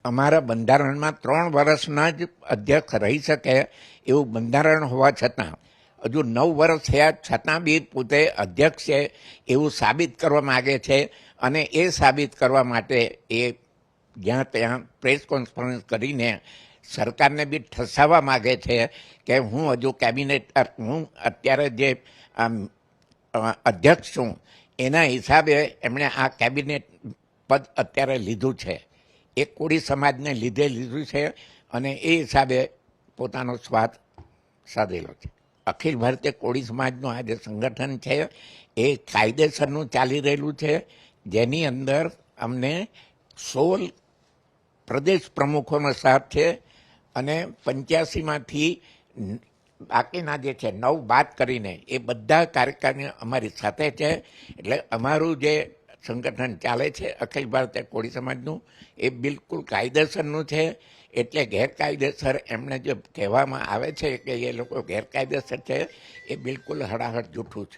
અમારા બંધારણમાં 3 વર્ષના જ અધ્યક્ષ રહી શકે એવું બંધારણ હોવા છતાં હજુ 9 વર્ષ થયા છતાં બી પોતે અધ્યક્ષ છે એવું સાબિત કરવા માગે છે. અને એ સાબિત કરવા માટે એ જ્યાં ત્યાં પ્રેસ કોન્ફરન્સ કરીને સરકારને બી ઠસાવવા માગે છે કે હું હજુ કેબિનેટ, હું અત્યારે જે અધ્યક્ષ છું એના હિસાબે એમણે આ કેબિનેટ પદ અત્યારે લીધું છે. એ કોળી સમાજને લીધે લીધું છે અને એ હિસાબે પોતાનો સ્વાદ સાધેલો છે. અખિલ ભારતીય કોળી સમાજનું આ જે સંગઠન છે એ કાયદેસરનું ચાલી રહેલું છે, જેની અંદર અમને 16 પ્રદેશ પ્રમુખોનો સાથ છે અને 85માંથી બાકીના જે છે 9 બાદ કરીને એ બધા કાર્યકારી અમારી સાથે છે. એટલે અમારું જે સંગઠન ચાલે છે અખિલ ભારતીય કોળી સમાજનું એ બિલકુલ કાયદેસરનું છે. એટલે ગેરકાયદેસર એમને જે કહેવામાં આવે છે કે એ લોકો ગેરકાયદેસર છે એ બિલકુલ હળાહળ જૂઠું છે.